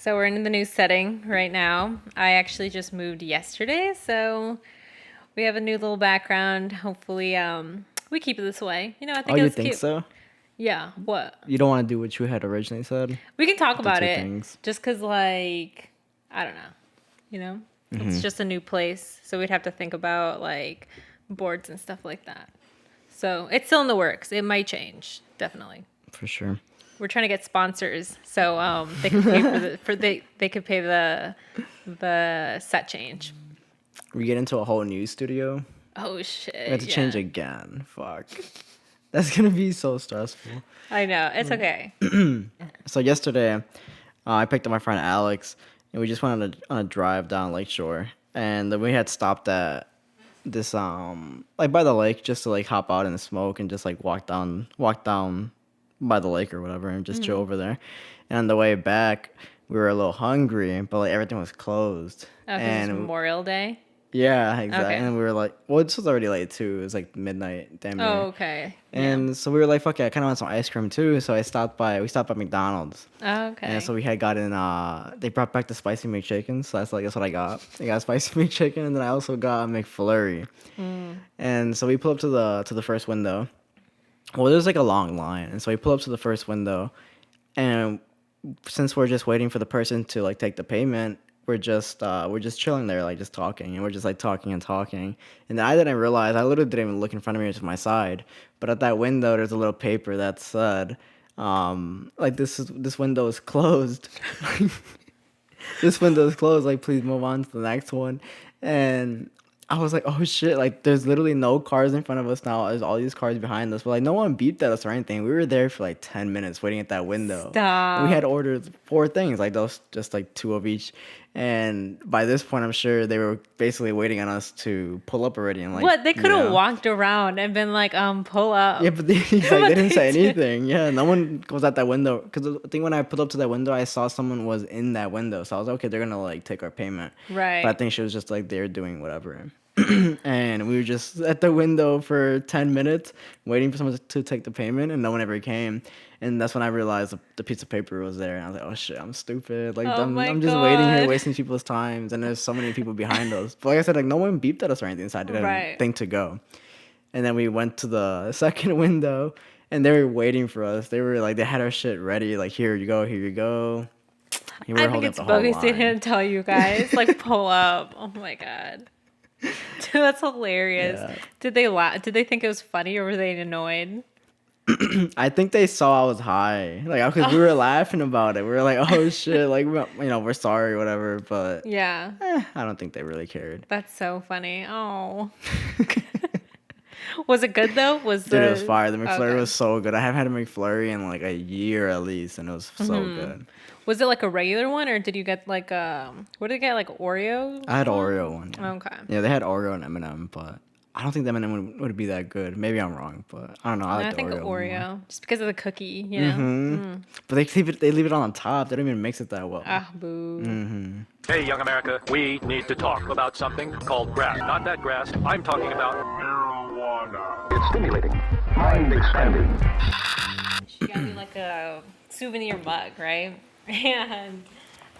So we're in the new setting right now. I actually just moved yesterday, so we have a new little background. Hopefully, we keep it this way. I Oh, think you it's think cute. so? Yeah. What? You don't want to do what you had originally said? We can talk The about two it. things. Just cause, like, I don't know. It's just a new place, so we'd have to think about like boards and stuff like that. So it's still in the works. It might change, definitely. For sure. We're trying to get sponsors, so they could pay they could pay the set change. We get into a whole new studio. Oh shit! We have to change again. Fuck. That's gonna be so stressful. I know. It's okay. So yesterday, I picked up my friend Alex, and we just went on a drive down Lakeshore, and then we had stopped at this like by the lake just to like hop out and smoke and just like walk down by the lake or whatever and just chill over there. And on the way back, we were a little hungry, but like everything was closed. Oh, 'cause it's Memorial Day. Yeah, exactly. Okay. And we were like, well, this was already late too. It was like midnight, damn near. Oh, okay. And so we were like, fuck it, I kind of want some ice cream too. So we stopped by McDonald's. Oh, okay. And so we had gotten, they brought back the spicy McChicken. So that's what I got. I got a spicy McChicken, and then I also got a McFlurry. And so we pull up to the first window. Well, there's like a long line. And so we pull up to the first window. And since we're just waiting for the person to like take the payment, we're just chilling there, like just talking, and we're just like talking and talking. And I didn't realize, I literally didn't even look in front of me or to my side, but at that window there's a little paper that said, like this window is closed. This window is closed. Like, please move on to the next one. And I was like, oh shit! Like, there's literally no cars in front of us now. There's all these cars behind us, but like no one beeped at us or anything. We were there for like 10 minutes waiting at that window. Stop. And we had ordered 4 things, like those, just like 2 of each. And by this point, I'm sure they were basically waiting on us to pull up already. And like, What? They could have walked around and been like, pull up. Yeah, but they didn't say anything. Yeah, no one goes out that window. Because I think when I pulled up to that window, I saw someone was in that window. So I was like, okay, they're going to like take our payment. Right. But I think she was just like there doing whatever. And we were just at the window for 10 minutes waiting for someone to take the payment, and no one ever came. And that's when I realized the piece of paper was there, and I was like, oh shit, I'm stupid. Like, I'm just waiting here, wasting people's times, and there's so many people behind us. But like I said, like no one beeped at us or anything, so I didn't think to go. And then we went to the second window, and they were waiting for us. They were like, they had our shit ready, like, here you go, here you go. And I think it's bogus they didn't tell you guys, like, pull up. Oh my god. Dude, that's hilarious. Yeah. Did they laugh? Did they think it was funny, or were they annoyed? I think they saw I was high, like, because we were laughing about it. We were like, "Oh shit!" Like, we're sorry, whatever. But yeah, I don't think they really cared. That's so funny. Oh, was it good though? Dude, it was fire. The McFlurry was so good. I haven't had a McFlurry in like a year at least, and it was so good. Was it like a regular one, or did you get like what did you get, like Oreo? I had Oreo one. Yeah. Okay. Yeah, they had Oreo and M&M, but I don't think the M&M would be that good. Maybe I'm wrong, but I don't know. I think Oreo more. just because of the cookie, you know. But they leave it on top. They don't even mix it that well. Ah, boo. Hey, young America, we need to talk about something called grass. Not that grass. I'm talking about marijuana. It's stimulating, mind expanding. She got me like a souvenir mug, right? And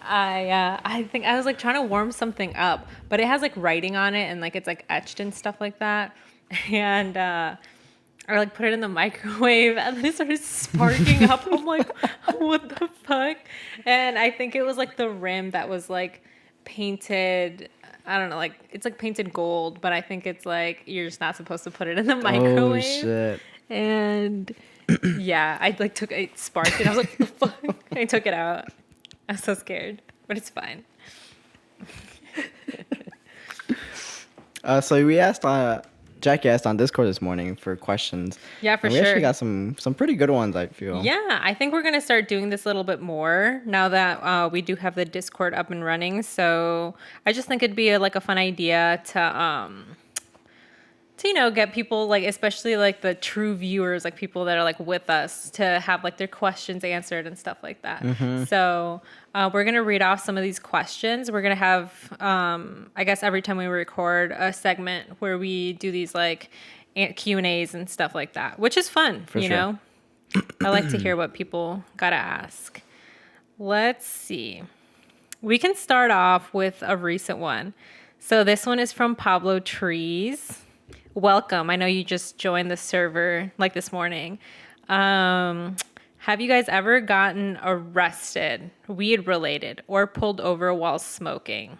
I think I was like trying to warm something up, but it has like writing on it, and like it's like etched and stuff like that. And I like put it in the microwave, and then it started sparking up. I'm like, what the fuck? And I think it was like the rim that was like painted. I don't know, like it's like painted gold, but I think it's like you're just not supposed to put it in the microwave. Oh shit! And yeah, I sparked it. I was like, what the fuck? I took it out. I was so scared, but it's fine. So we asked, Jackie asked on Discord this morning for questions. Yeah, for and sure. We actually got some pretty good ones, I feel. Yeah, I think we're going to start doing this a little bit more now that we do have the Discord up and running. So I just think it'd be a fun idea to get people, like, especially like the true viewers, like people that are like with us, to have like their questions answered and stuff like that. So we're going to read off some of these questions. We're going to have, I guess every time we record, a segment where we do these like Q&As and stuff like that, which is fun, you know? I like to hear what people got to ask. Let's see. We can start off with a recent one. So this one is from Pablo Trees. Welcome. I know you just joined the server like this morning. Have you guys ever gotten arrested, weed related, or pulled over while smoking?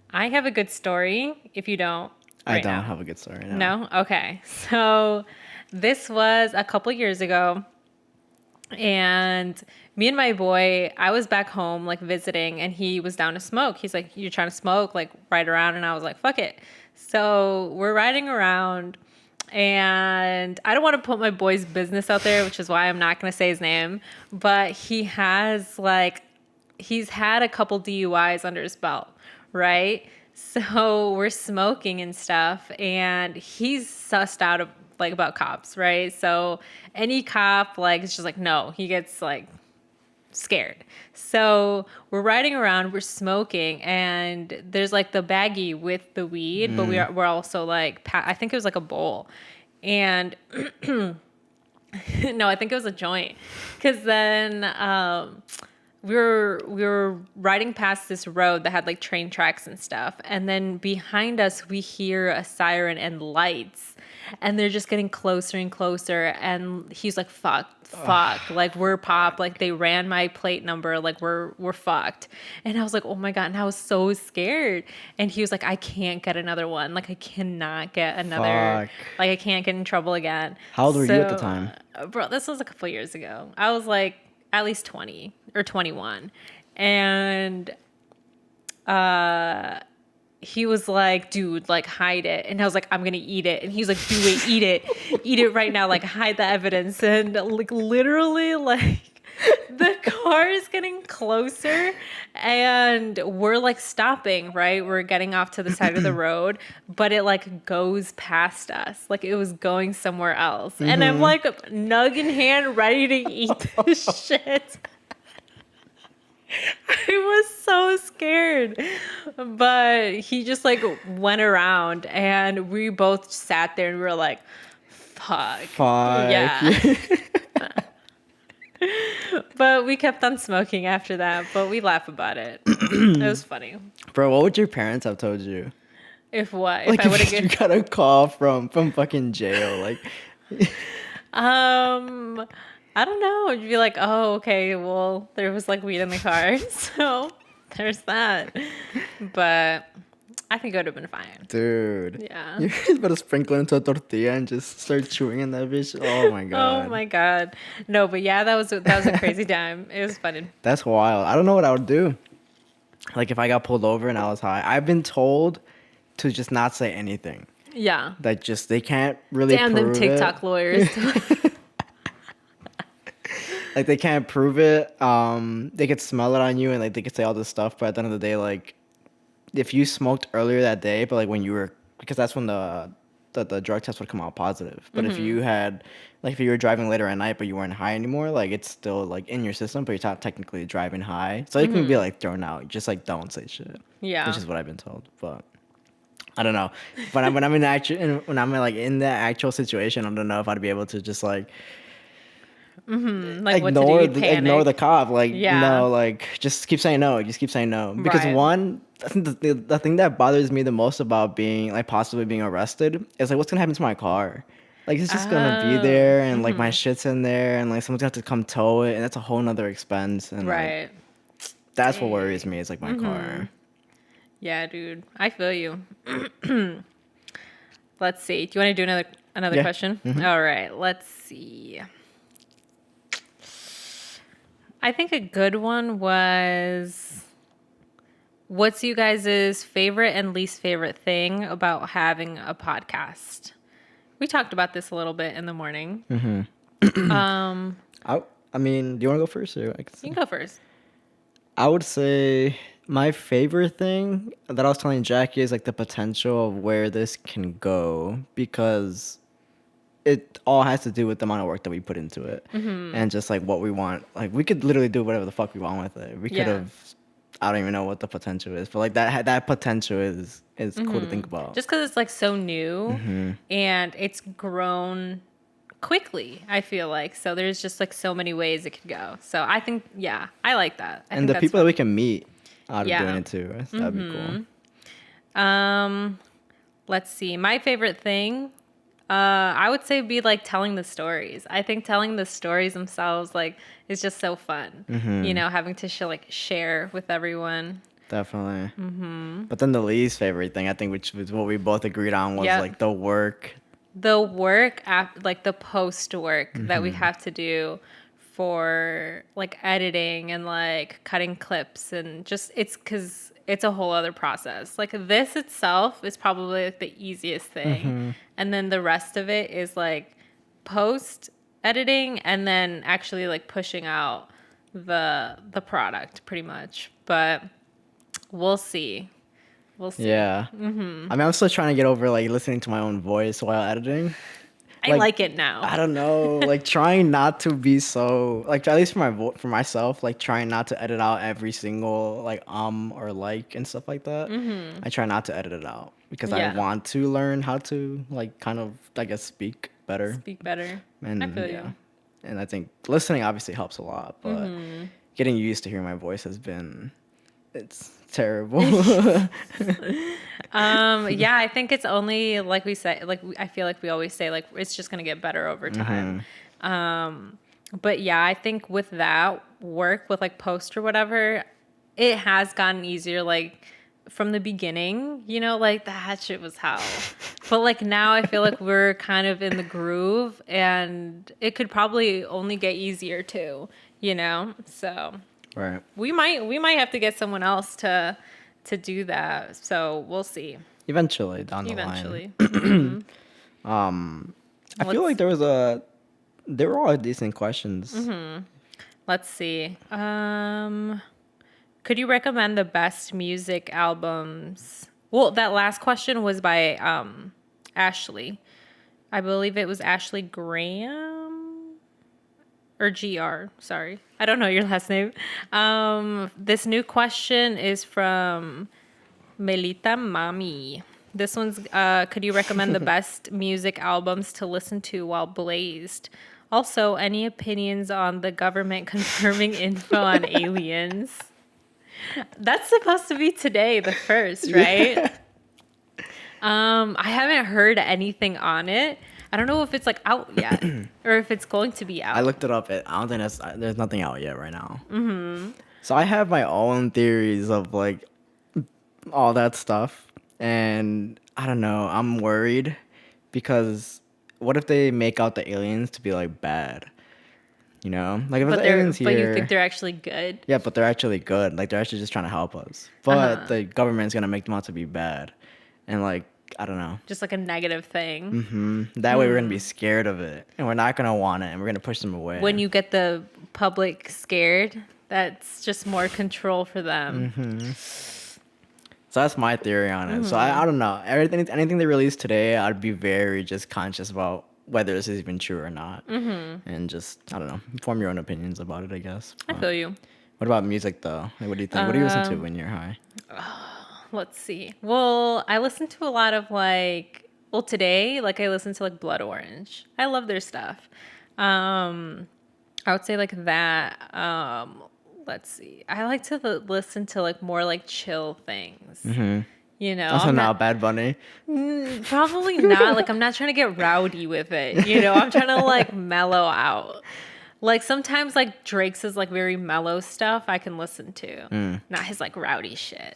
I have a good story if you don't. I don't have a good story. No. No? Okay. So this was a couple years ago. And me and my boy, I was back home like visiting and he was down to smoke. He's like, "You're trying to smoke, like ride around." And I was like, "Fuck it." So we're riding around and I don't want to put my boy's business out there, which is why I'm not going to say his name, but he's had a couple DUIs under his belt, right? So we're smoking and stuff and he's sussed out of like about cops, right? So any cop like it's just like no, he gets like scared. So we're riding around, we're smoking, and there's like the baggie with the weed, but we're also like I think it was like a bowl, and no, I think it was a joint, because then we were riding past this road that had like train tracks and stuff, and then behind us we hear a siren and lights. And they're just getting closer and closer. And he's like, fuck, like we're popped. Like they ran my plate number. Like we're fucked. And I was like, oh my God. And I was so scared. And he was like, I can't get another one. Like I cannot get another. Fuck. Like I can't get in trouble again. How old were you at the time? Bro, this was a couple of years ago. I was like at least 20 or 21. And he was like, dude, like hide it. And I was like, I'm going to eat it. And he's like, do it, eat it. Eat it right now. Like hide the evidence. And like literally like the car is getting closer and we're like stopping, right? We're getting off to the side of the road, but it like goes past us. Like it was going somewhere else. Mm-hmm. And I'm like nug in hand ready to eat this shit. I was so scared, but he just like went around and we both sat there and we were like, fuck. Yeah. But we kept on smoking after that, but we laugh about it. It was funny. Bro, what would your parents have told you? If what? Like if I would have you got a call from fucking jail, like I don't know. You'd be like, oh, okay, well, there was like weed in the car. So there's that. But I think it would have been fine. Dude. Yeah. You're just about to sprinkle it into a tortilla and just start chewing in that bitch. Oh my God. Oh my God. No, but yeah, that was a crazy time. It was funny. That's wild. I don't know what I would do. Like if I got pulled over and I was high. I've been told to just not say anything. Yeah. That just they can't really Damn prove them TikTok lawyers. Like they can't prove it. They could smell it on you and like they could say all this stuff, but at the end of the day, like if you smoked earlier that day, but like when you were, because that's when the drug test would come out positive. But if you had, like if you were driving later at night but you weren't high anymore, like it's still like in your system, but you're not technically driving high, so it can be like thrown out. Just like don't say shit. Yeah. Which is what I've been told, but. I don't know. But when I'm in the actual situation, I don't know if I'd be able to just like. Like ignore what to do? ignore the cop. Like Yeah. no, like just keep saying no. Just keep saying no. Because Right. one, I think the thing that bothers me the most about being like possibly being arrested is like what's gonna happen to my car. Like it's just gonna be there and like my shit's in there and like someone's gonna have to come tow it and that's a whole nother expense. And Right. like, that's what worries me is like my car. Yeah, dude. I feel you. Let's see. Do you want to do another Yeah. question? All right. Let's see. I think a good one was, what's you guys' favorite and least favorite thing about having a podcast? We talked about this a little bit in the morning. I mean, do you want to go first or I can You can go first. I would say my favorite thing that I was telling Jackie is like the potential of where this can go because it all has to do with the amount of work that we put into it and just like what we want. Like we could literally do whatever the fuck we want with it. We could have, I don't even know what the potential is, but like that potential is cool to think about. Just because it's like so new and it's grown quickly, I feel like. So there's just like so many ways it could go. So I think, yeah, I like that. I And think the that's people fun. that we can meet out of Yeah. doing it too. That'd be cool. Let's see. My favorite thing, I would say be like telling the stories. I think telling the stories themselves like is just so fun. You know, having to share with everyone. Definitely. But then the least favorite thing, I think, which was what we both agreed on, was Yep. like the work. The work like the post work that we have to do for like editing and like cutting clips and just it's because it's a whole other process. Like this itself is probably like the easiest thing, and then the rest of it is like post editing and then actually like pushing out the product pretty much. But we'll see. We'll see. Yeah. I mean, I'm still trying to get over like listening to my own voice while editing. I like it now. I don't know, like trying not to be so like, at least for myself, like trying not to edit out every single like or like and stuff like that. I try not to edit it out because I Yeah. want to learn how to like kind of, I guess, speak better. Speak better. And I feel you. And I think listening obviously helps a lot, but getting used to hearing my voice it's terrible. Yeah, I think it's only like we say, like I feel like we always say, like it's just gonna get better over time. But yeah, I think with that work with like post or whatever, it has gotten easier. Like from the beginning, you know, like that shit was hell. But like now, I feel like we're kind of in the groove, and it could probably only get easier too. You know, so Right. we might have to get someone else to do that. So we'll see. Eventually down the line. Eventually. I feel like they were all decent questions. Let's see. Could you recommend the best music albums? Well, that last question was by Ashley. I believe it was Ashley Graham or GR. Sorry. I don't know your last name. This new question is from Melita Mami. This one's, could you recommend the best music albums to listen to while blazed? Also, any opinions on the government confirming info on aliens? That's supposed to be today, the first, right? Yeah. I haven't heard anything on it. I don't know if it's like out yet or if it's going to be out. I looked it up. I don't think there's nothing out yet right now. So I have my own theories of like all that stuff, and I don't know. I'm worried because what if they make out the aliens to be like bad? You know, like if but the aliens here. but you think they're actually good? Yeah, but they're actually good. Like they're actually just trying to help us. But the government's gonna make them out to be bad, and like I don't know. Just like a negative thing. That way we're gonna be scared of it, and we're not gonna want it, and we're gonna push them away. When you get the public scared, that's just more control for them. So that's my theory on it. So I don't know. Anything they release today, I'd be very just conscious about whether this is even true or not, and just I don't know, form your own opinions about it. I guess. I feel you. What about music though? Like, what do you think? What do you listen to when you're high? Let's see. Well, I listen to a lot of today, like I listen to like Blood Orange. I love their stuff. I would say like that. Let's see. I like to listen to like more like chill things. You know, Also, not Bad Bunny. probably not. Like I'm not trying to get rowdy with it. You know, I'm trying to like mellow out. Like sometimes like Drake's is like very mellow stuff I can listen to, not his like rowdy shit.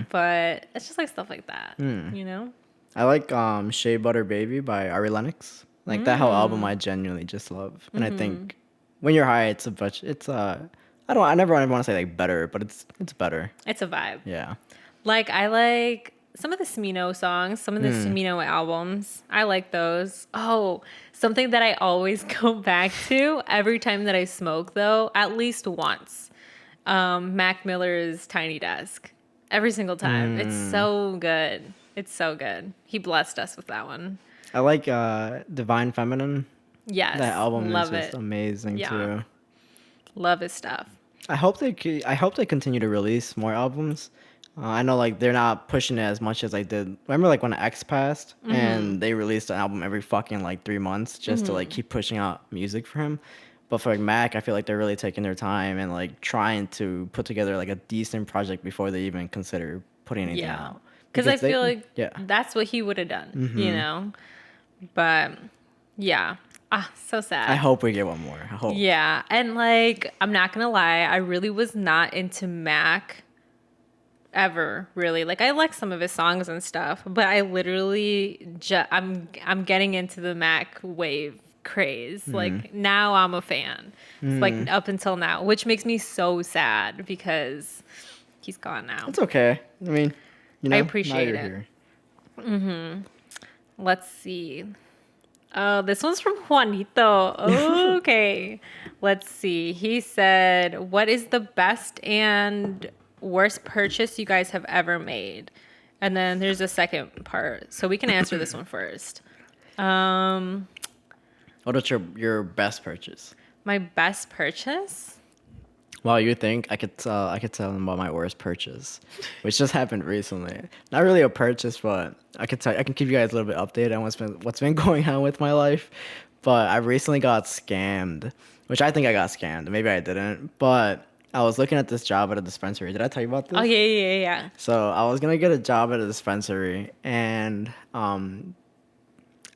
But it's just like stuff like that. You know. I like Shea Butter Baby by Ari Lennox. Like that whole album, I genuinely just love, and I think when you're high, I never want to say like better, but it's better. It's a vibe. Yeah. Like I like some of the Smino songs, some of the Smino albums. I like those. Oh, something that I always go back to every time that I smoke though, at least once. Mac Miller's Tiny Desk. Every single time. It's so good. It's so good. He blessed us with that one. I like Divine Feminine. Yes. That album love is just it. amazing too. Love his stuff. I hope they continue to release more albums. I know like they're not pushing it as much as I did. Remember like when X passed and they released an album every fucking like 3 months just to like keep pushing out music for him. But for like Mac, I feel like they're really taking their time and like trying to put together like a decent project before they even consider putting anything Yeah. out. Because I they- feel like yeah, that's what he would have done, you know? But yeah. Ah, so I sad. hope we get one more. I hope. Yeah. And like, I'm not going to lie, I really was not into Mac ever, really. Like, I like some of his songs and stuff, but I literally I'm getting into the Mac wave craze. Like, now I'm a fan. It's like up until now, which makes me so sad because he's gone now. It's okay. I mean, you know, I now appreciate you're it. here. Let's see. Oh, this one's from Juanito. Okay. Let's see. He said, "What is the best and worst purchase you guys have ever made?" And then there's a second part. So we can answer this one first. What was your best purchase? My best purchase? Well, you think I could tell them about my worst purchase, which just happened recently. Not really a purchase, but I can keep you guys a little bit updated on what's been going on with my life. But I recently got scammed, which I think I got scammed. Maybe I didn't, but I was looking at this job at a dispensary. Did I tell you about this? Oh, yeah. So I was gonna get a job at a dispensary, and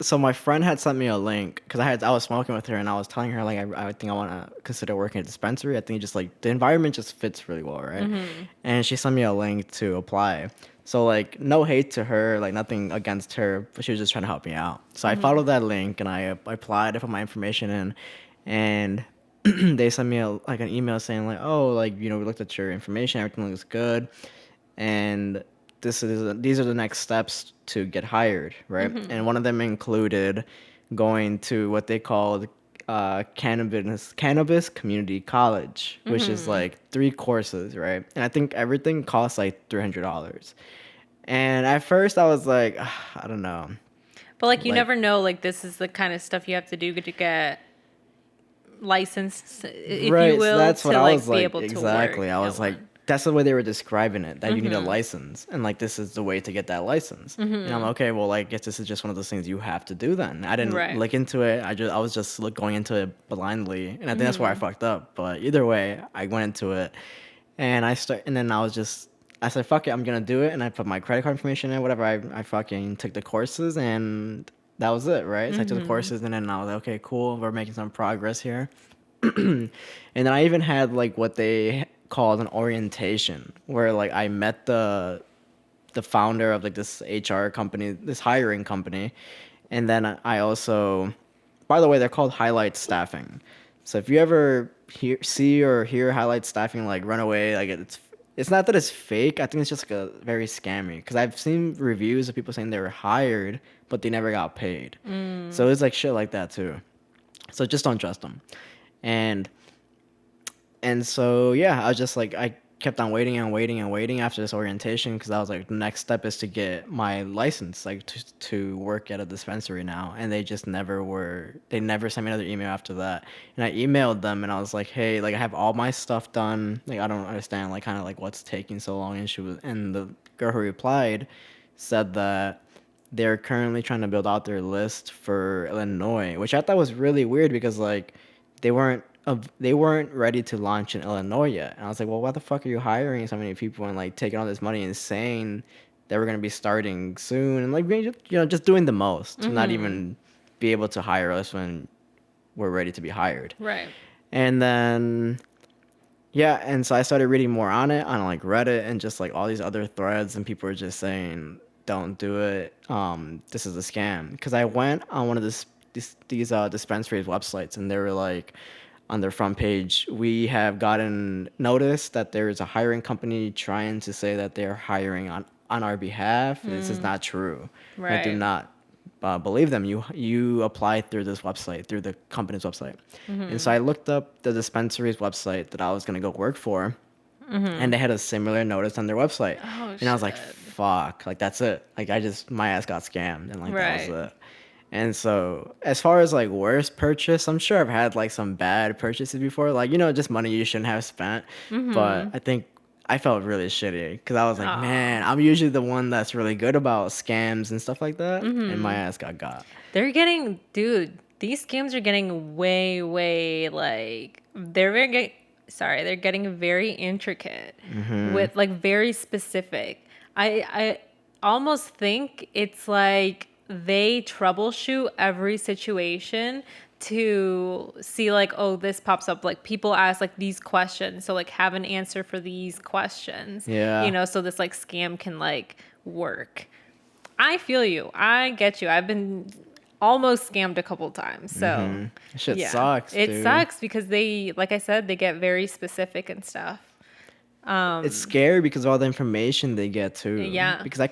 so my friend had sent me a link because I was smoking with her and I was telling her like I think I want to consider working at a dispensary. I think just like the environment just fits really well, right? And she sent me a link to apply. So like no hate to her, like nothing against her, but she was just trying to help me out. So I followed that link and I applied. I put my information in, and they sent me like an email saying like, oh, like we looked at your information, everything looks good, and these are the next steps to get hired, right? And one of them included going to what they called cannabis community college, which is like 3 courses, right? And I think everything costs like $300. And at first I was like, I don't know. But like you Like- never know, like this is the kind of stuff you have to do to get licensed, if Right, you so will, that's to what I like was be like. able to Exactly. work I at was like, one. that's the way they were describing it, that you need a license. And like, this is the way to get that license. And I'm okay, well, I guess this is just one of those things you have to do then. I didn't Right. look into it. I was just going into it blindly. And I think that's where I fucked up. But either way, I went into it and and then I said, fuck it, I'm going to do it. And I put my credit card information in, whatever. I fucking took the courses and that was it, right? So I took the courses and then I was like, okay, cool. We're making some progress here. And then I even had like what they called an orientation where like I met the founder of like this HR company, this hiring company. And then I also, by the way, they're called Highlight Staffing. So if you ever see or hear Highlight Staffing like run away, like it's not that it's fake. I think it's just like a very scammy because I've seen reviews of people saying they were hired but they never got paid. So it's like shit like that too. So just don't trust them. And so yeah, I was just like I kept on waiting and waiting and waiting after this orientation because I was like the next step is to get my license, like to work at a dispensary now. And they just they never sent me another email after that. And I emailed them and I was like, hey, like I have all my stuff done, like I don't understand like kind of like what's taking so long. And the girl who replied said that they're currently trying to build out their list for Illinois, which I thought was really weird because like they weren't ready to launch in Illinois yet. And I was like, well, why the fuck are you hiring so many people and like taking all this money and saying that we're gonna be starting soon and like just doing the most to not even be able to hire us when we're ready to be hired. Right. And then yeah, and so I started reading more on it on like Reddit and just like all these other threads, and people were just saying, don't do it. This is a scam. Because I went on one of these dispensaries websites, and they were like, on their front page, we have gotten notice that there is a hiring company trying to say that they're hiring on our behalf. This is not true. I do Right. not believe them. You applied through this website, through the company's website. And so I looked up the dispensary's website that I was going to go work for, and they had a similar notice on their website. Oh, and I was like, shit. fuck, like that's it. Like my ass got scammed, and like that was Right. it. And so as far as like worst purchase, I'm sure I've had like some bad purchases before, like just money you shouldn't have spent. But I think I felt really shitty because I was like, Aw. man, I'm usually the one that's really good about scams and stuff like that, and my ass got. They're getting, dude, these scams are getting way, like, they're getting very intricate with, like, very specific. I almost think it's like they troubleshoot every situation to see, like, oh, this pops up. Like, people ask, like, these questions. So, like, have an answer for these questions. Yeah. You know, so this, like, scam can, like, work. I feel you. I get you. I've been almost scammed a couple times. So Shit yeah. sucks, It dude. sucks because they, like I said, they get very specific and stuff. It's scary because of all the information they get too. Yeah. Because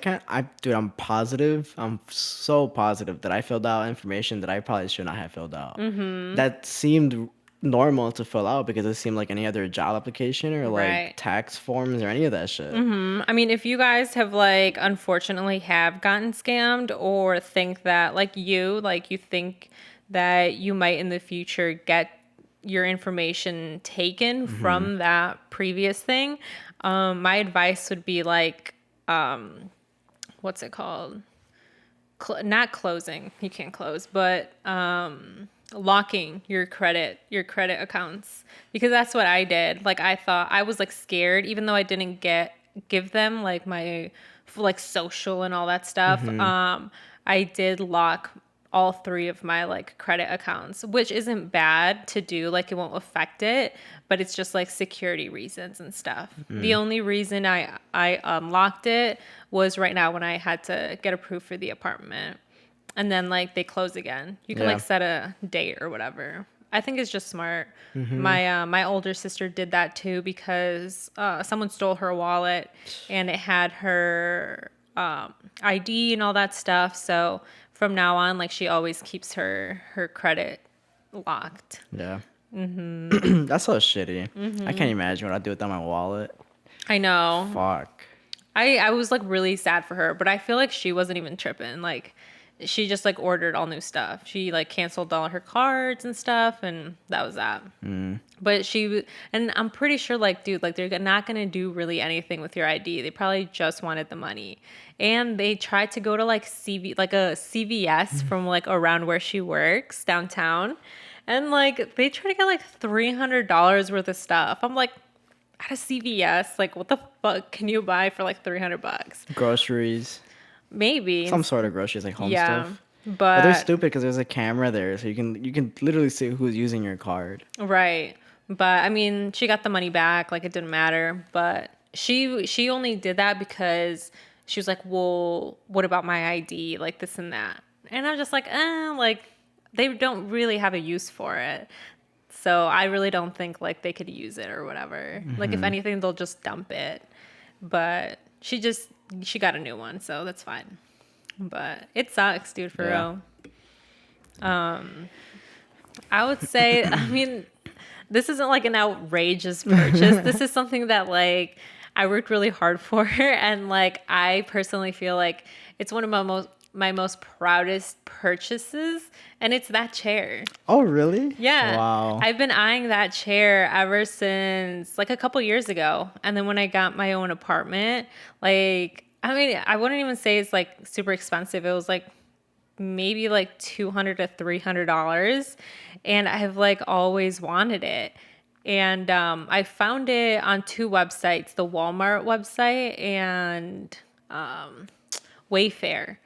dude, I'm positive. I'm so positive that I filled out information that I probably should not have filled out. That seemed normal to fill out because it seemed like any other job application or like Right. tax forms or any of that shit. I mean, if you guys have, like, unfortunately have gotten scammed or think that, like you think that you might in the future get your information taken from that previous thing, my advice would be, like, what's it called? Not closing. You can't close, but locking your credit accounts, because that's what I did. Like, I thought I was, like, scared, even though I didn't give them, like, my, like, social and all that stuff. I did lock all 3 of my, like, credit accounts, which isn't bad to do. Like, it won't affect it, but it's just, like, security reasons and stuff. The only reason I unlocked it was right now when I had to get approved for the apartment. And then, like, they close again. You can, Yeah. like, set a date or whatever. I think it's just smart. My older sister did that too because someone stole her wallet and it had her ID and all that stuff. So from now on, like, she always keeps her credit locked. Yeah. That's so shitty. I can't imagine what I'd do without my wallet. I know. Fuck. I was, like, really sad for her, but I feel like she wasn't even tripping. Like, she just, like, ordered all new stuff. She, like, canceled all her cards and stuff, and that was that. But and I'm pretty sure, like, dude, like, they're not gonna do really anything with your ID. They probably just wanted the money. And they tried to go to, like, a CVS from, like, around where she works downtown, and, like, they tried to get, like, $300 worth of stuff. I'm like, at a CVS, like, what the fuck can you buy for, like, $300? Groceries. Maybe Some sort of groceries, like home yeah, stuff. but But they're stupid because there's a camera there, so you can literally see who's using your card. right. But I mean, she got the money back, like, it didn't matter. But she only did that because she was like, well, what about my ID, like this and that? And I'm just like, like, they don't really have a use for it. So I really don't think, like, they could use it or whatever. Like, if anything, they'll just dump it. But she got a new one, so that's fine. But it sucks, dude, for Yeah. real. I would say, I mean, this isn't, like, an outrageous purchase. This is something that, like, I worked really hard for, and, like, I personally feel like it's one of my most proudest purchases, and it's that chair. Oh, really? Yeah. Wow. I've been eyeing that chair ever since, like, a couple years ago. And then when I got my own apartment, like, I mean, I wouldn't even say it's, like, super expensive. It was, like, maybe, like, $200 to $300. And I've, like, always wanted it. And I found it on 2 websites, the Walmart website and Wayfair.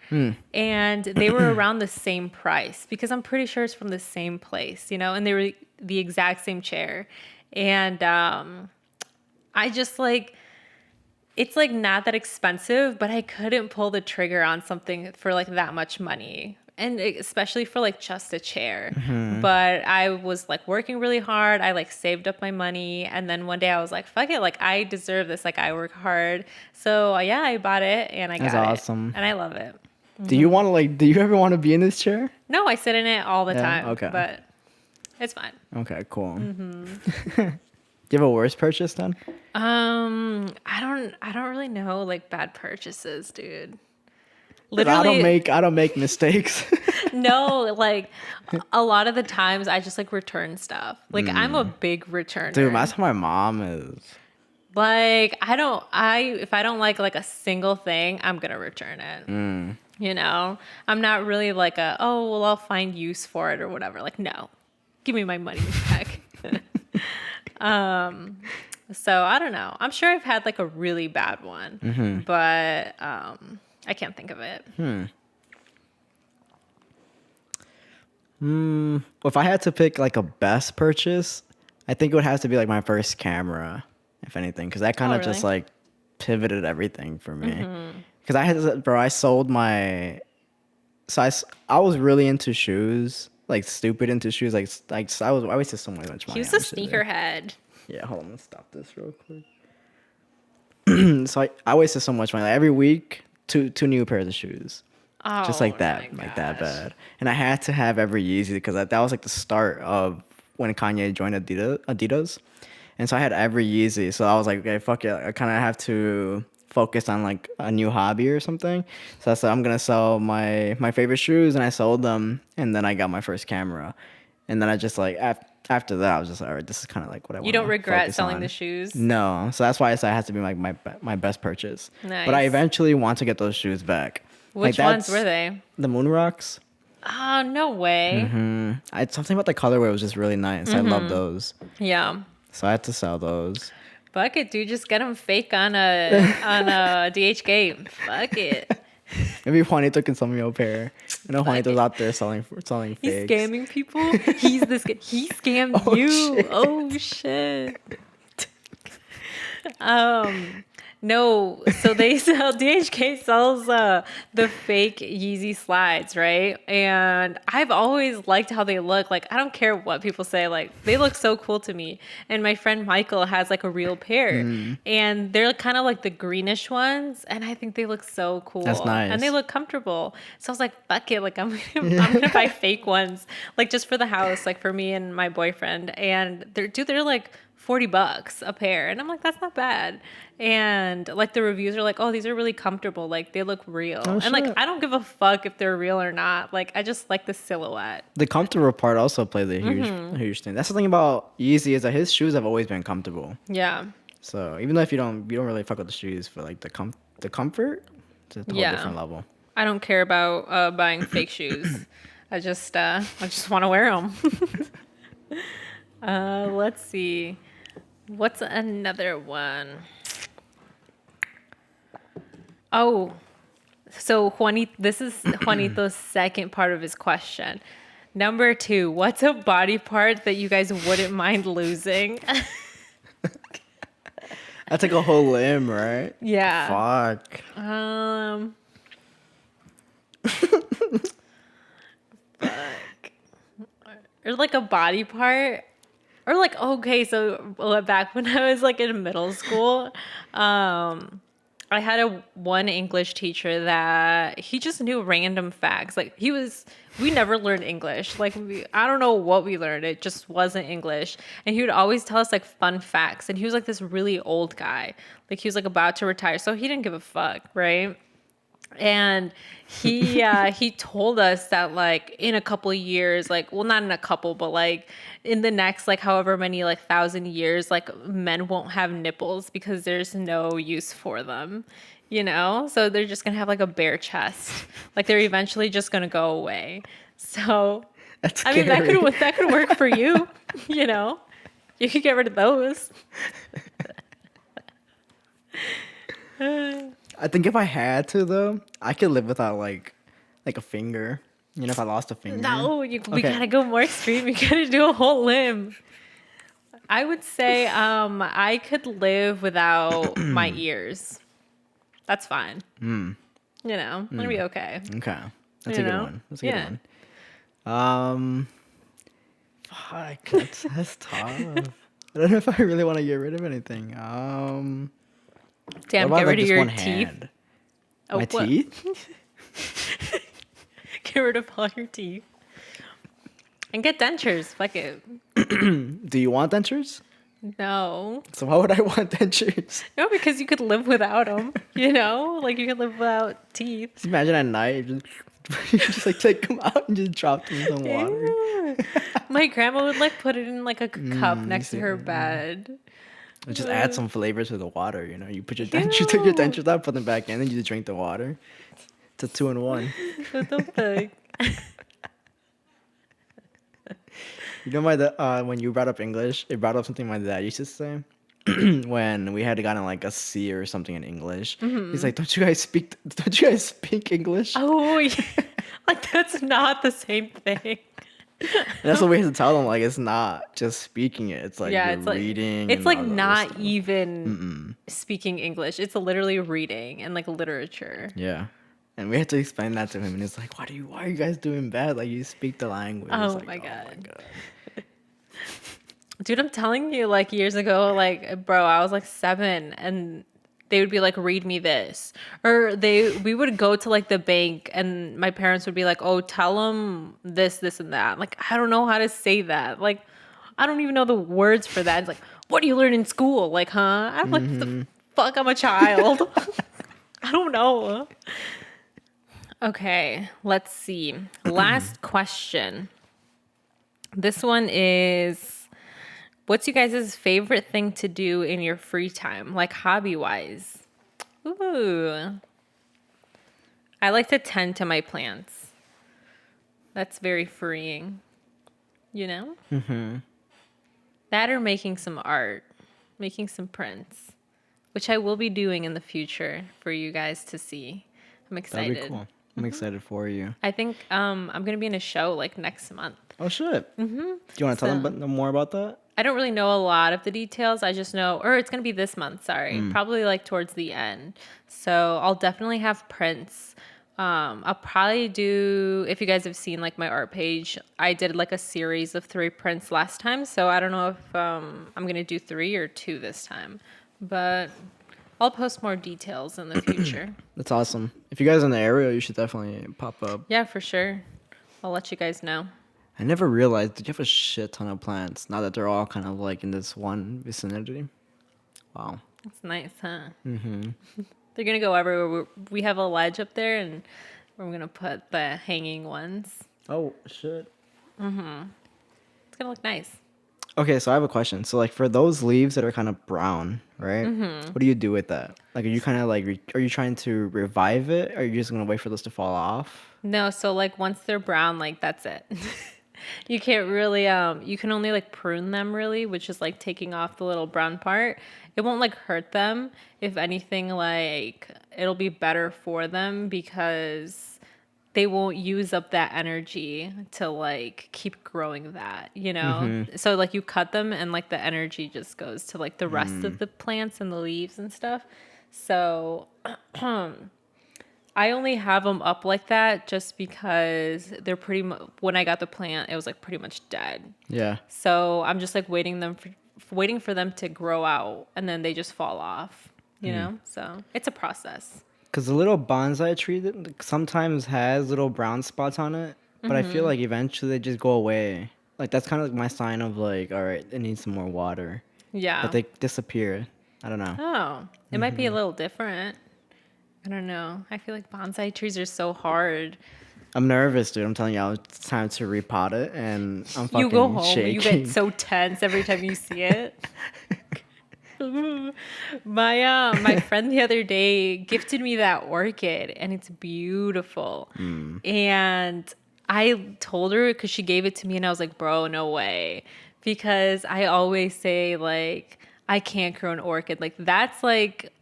And they were around the same price because I'm pretty sure it's from the same place, you know, and they were the exact same chair. And I just, like, it's, like, not that expensive, but I couldn't pull the trigger on something for, like, that much money. And especially for, like, just a chair. But I was, like, working really hard. I, like, saved up my money. And then one day I was like, fuck it. Like, I deserve this. Like, I work hard. So, yeah, I bought it and I got That's it. awesome. And I love it. Do you want to, like, do you ever want to be in this chair? No, I sit in it all the Yeah? time. Okay. But it's fine. Okay, cool. Do you have a worse purchase then? I don't really know, like, bad purchases, dude. 'Cause I don't make mistakes. No, like, a lot of the times I just, like, return stuff. Like, I'm a big returner. Dude, that's how my mom is. Like, if I don't like a single thing, I'm going to return it. You know, I'm not really like I'll find use for it or whatever. Like, no, give me my money back. So I don't know. I'm sure I've had like a really bad one, but I can't think of it. If I had to pick like a best purchase, I think it would have to be like my first camera, if anything, because that kind of just really? like pivoted everything for me. Because I sold my, I was really into shoes, like stupid into shoes, I wasted so much money. He was a sneakerhead. Yeah, hold on, let's stop this real quick. So I wasted so much money. Like, every week, two new pairs of shoes. Oh, Just like my that, like that gosh. bad. And I had to have every Yeezy because that was like the start of when Kanye joined Adidas. And so I had every Yeezy. So I was like, okay, fuck it. I kind of have to focus on like a new hobby or something. So I said, I'm going to sell my favorite shoes. And I sold them. And then I got my first camera. And then I just like, after that, I was just like, all right, this is kind of like what I want. You don't regret focus selling on. the shoes? No. So that's why I said it has to be like my best purchase. Nice. But I eventually want to get those shoes back. Which Like, ones were they? The Moon Rocks. Oh, no way. Something about the colorway was just really nice. I love those. Yeah. So I had to sell those. Fuck it, dude. Just get them fake on a DHgate. Fuck it. Maybe Juanito can sell me a pair. I know Juanito's out there selling fakes. He's scamming people. He scammed Oh, you. shit. Oh shit. No, so DHK sells the fake Yeezy slides, right? And I've always liked how they look. Like, I don't care what people say, like, they look so cool to me. And my friend Michael has like a real pair, and they're kind of like the greenish ones, and I think they look so cool. That's nice. And they look comfortable. So I was like, fuck it, like I'm gonna buy fake ones, like just for the house, like for me and my boyfriend. And they're like $40 a pair, and I'm like, that's not bad. And like the reviews are like, oh, these are really comfortable, like they look real. And like, shit. I don't give a fuck if they're real or not. Like, I just like the silhouette. The comfortable part also plays a huge thing. That's the thing about Yeezy is that his shoes have always been comfortable. Yeah. So even though if you don't really fuck with the shoes for like the comfort, it's a whole different level. I don't care about buying fake shoes. I just want to wear them. Let's see. What's another one? Oh, so this is Juanito's second part of his question. Number 2, what's a body part that you guys wouldn't mind losing? That's like a whole limb, right? Yeah. Fuck. Fuck. Or like a body part. Or like, okay, so back when I was like in middle school, I had one English teacher that he just knew random facts. Like we never learned English. Like I don't know what we learned. It just wasn't English. And he would always tell us like fun facts. And he was like this really old guy. Like he was like about to retire. So he didn't give a fuck, right? And he told us that like in a couple of years, like, well, not in a couple, but like in the next like however many like 1,000 years, like men won't have nipples because there's no use for them, you know? So they're just gonna have like a bare chest. Like they're eventually just gonna go away. So That's I mean that scary. could work for you, you know? You could get rid of those. I think if I had to though, I could live without like a finger. You know, if I lost a finger. No, we Okay. gotta go more extreme. You gotta do a whole limb. I would say I could live without my ears. That's fine. You know, I'm gonna be okay. Okay. That's You a good know? one. That's a Yeah. good one. Fuck, that's tough. I don't know if I really want to get rid of anything. Damn, what get about, rid like, of just your one teeth. hand? Oh, My what? teeth? Get rid of all your teeth. And get dentures. Fuck it. Do you want dentures? No. So why would I want dentures? No, because you could live without them. You know? Like you could live without teeth. Just imagine at night, just like take them out and just drop them in some water. Ew. My grandma would like put it in like a cup next to her bed. Just add some flavor to the water. You know, you put your you took your dentures out, put them back in, and you just drink the water. It's a 2-in-1. What the fuck? You know, when you brought up English, it brought up something my dad used to say when we had gotten like a C or something in English. He's like, "Don't you guys speak English?" Oh, yeah. Like that's not the same thing. And that's what we had to tell them. Like, it's not just speaking it. It's like Yeah, you're it's like reading. it's and like all that other not stuff. even speaking English. It's literally reading and like literature. Yeah. And we had to explain that to him, and he's like, "Why are you guys doing bad? Like, you speak the language." Oh Like, my God. God. Dude, I'm telling you, like years ago, like bro, I was like 7 and they would be like, read me this. Or we would go to like the bank and my parents would be like, oh, tell them this, this, and that. Like, I don't know how to say that. Like, I don't even know the words for that. It's like, what do you learn in school? Like, huh? I'm like, the fuck, I'm a child. I don't know. Okay, let's see. Last question. This one is, what's you guys' favorite thing to do in your free time, like hobby-wise? Ooh. I like to tend to my plants. That's very freeing, you know? Mm-hmm. That or making some art, making some prints, which I will be doing in the future for you guys to see. I'm excited. That'd be cool. I'm excited for you. I think I'm going to be in a show like next month. Oh, shit. Do you want to tell them more about that? I don't really know a lot of the details. I just know, or it's going to be this month, sorry. Probably like towards the end. So I'll definitely have prints. I'll probably do, if you guys have seen like my art page, I did like a series of 3 prints last time. So I don't know if I'm going to do 3 or 2 this time. But I'll post more details in the future. That's awesome. If you guys are in the area, you should definitely pop up. Yeah, for sure. I'll let you guys know. I never realized that you have a shit ton of plants. Now that they're all kind of like in this one vicinity. Wow. That's nice, huh? Mm-hmm. They're going to go everywhere. We have a ledge up there, and we're going to put the hanging ones. Oh, shit. It's going to look nice. Okay, so I have a question. So, like, for those leaves that are kind of brown, right? What do you do with that? Like, are you kind of like, are you trying to revive it? Or are you just going to wait for those to fall off? No, so, like, once they're brown, like, that's it. You can't really, you can only, like, prune them, really, which is, like, taking off the little brown part. It won't, like, hurt them. If anything, like, it'll be better for them because they won't use up that energy to like keep growing that, you know? So like you cut them and like the energy just goes to like the rest of the plants and the leaves and stuff. So I only have them up like that just because they're pretty much, when I got the plant, it was like pretty much dead. Yeah. So I'm just like waiting for them to grow out and then they just fall off, you know? So it's a process. Because the little bonsai tree that sometimes has little brown spots on it, but I feel like eventually they just go away. Like that's kind of like my sign of like, all right, it needs some more water. Yeah. But they disappear. I don't know. Oh, it might be a little different. I don't know. I feel like bonsai trees are so hard. I'm nervous, dude. I'm telling you, it's time to repot it, and I'm fucking You go home, shaking. you get so tense every time you see it. My friend the other day gifted me that orchid, and it's beautiful. And I told her because she gave it to me, and I was like, "Bro, no way," because I always say like I can't grow an orchid. Like that's like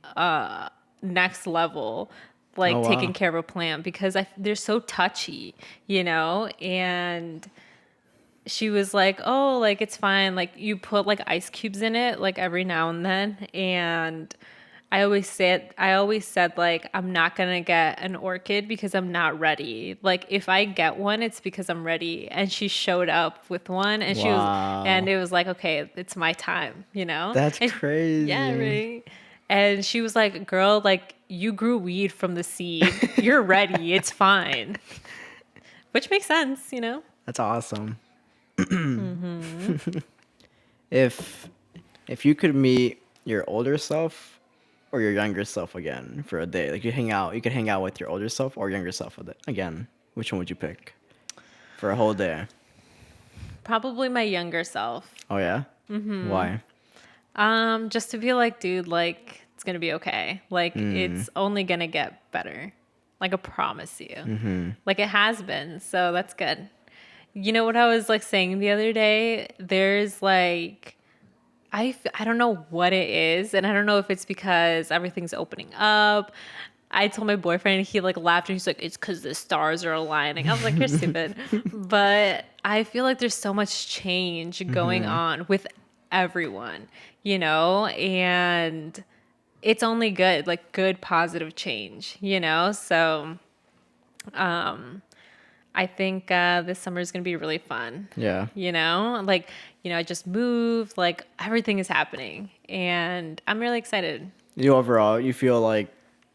next level. Like Oh, wow. taking care of a plant because they're so touchy, you know? And she was like, oh, like it's fine. Like you put like ice cubes in it like every now and then. And I always said like, I'm not going to get an orchid because I'm not ready. Like if I get one, it's because I'm ready. And she showed up with one and Wow. and it was like, okay, it's my time, you know? That's And- crazy. Yeah, right. And she was like, girl, like you grew weed from the seed. You're ready. It's fine. Which makes sense, you know? That's awesome. If you could meet your older self or your younger self again for a day, like you could hang out with your older self or younger self again, which one would you pick for a whole day? Probably my younger self. Oh yeah? Why? Just to be like, dude, like it's gonna be okay. Like it's only gonna get better. Like I promise you. Like it has been. So that's good. You know what I was like saying the other day? There's like I don't know what it is, and I don't know if it's because everything's opening up. I told my boyfriend, and he like laughed, and he's like, "It's because the stars are aligning." I was like, "You're stupid," but I feel like there's so much change going on with everyone, you know, and it's only good, like good positive change, you know. So, I think this summer is gonna be really fun. Yeah. You know, like, I just moved, like everything is happening and I'm really excited. You overall, you feel like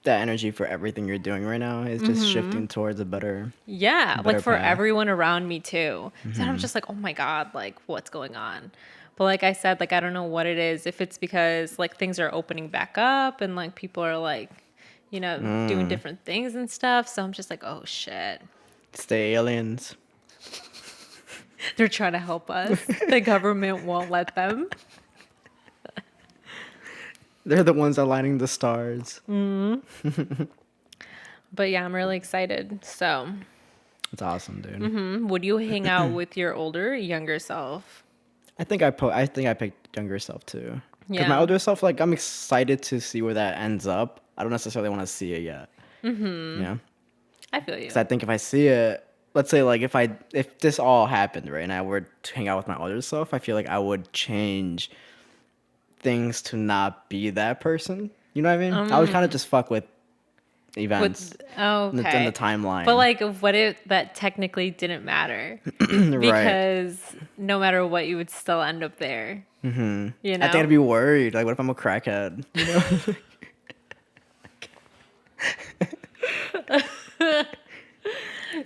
that energy for everything you're doing right now is just shifting towards a better. Yeah, like Better for path. everyone around me too. So I'm just like, oh my God, like what's going on? But like I said, like I don't know what it is. If it's because like things are opening back up and like people are like, doing different things and stuff. So I'm just like, oh shit. It's the aliens. They're trying to help us. The government won't let them. They're the ones aligning the stars. But yeah, I'm really excited. So, It's awesome, dude. would you hang out with your older, younger self? I think I picked younger self too. Because my Yeah. older self, like, I'm excited to see where that ends up. I don't necessarily want to see it yet. Yeah. I feel you. Because I think if I see it, let's say like if this all happened right and I were to hang out with my older self, I feel like I would change things to not be that person. You know what I mean? I would kind of just fuck with events in the Okay. timeline. But like, what if that technically didn't matter? right. Because no matter what, you would still end up there. Mm-hmm. You know? I think I'd be worried. Like, what if I'm a crackhead? You know?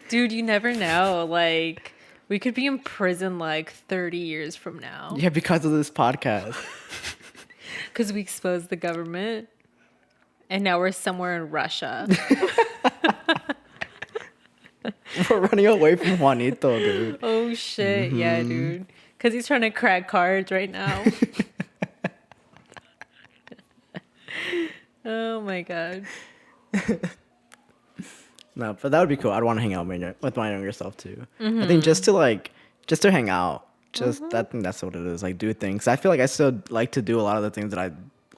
Dude, you never know. Like, we could be in prison like 30 years from now Yeah, because of this podcast. because we exposed the government. And now we're somewhere in Russia. We're running away from Juanito, dude. Oh, shit. Yeah, dude. Because he's trying to crack cards right now. Oh, my God. No, but that would be cool. I'd want to hang out with my younger self too. I think just to hang out. I think that's what it is. Like do things. I feel like I still like to do a lot of the things that I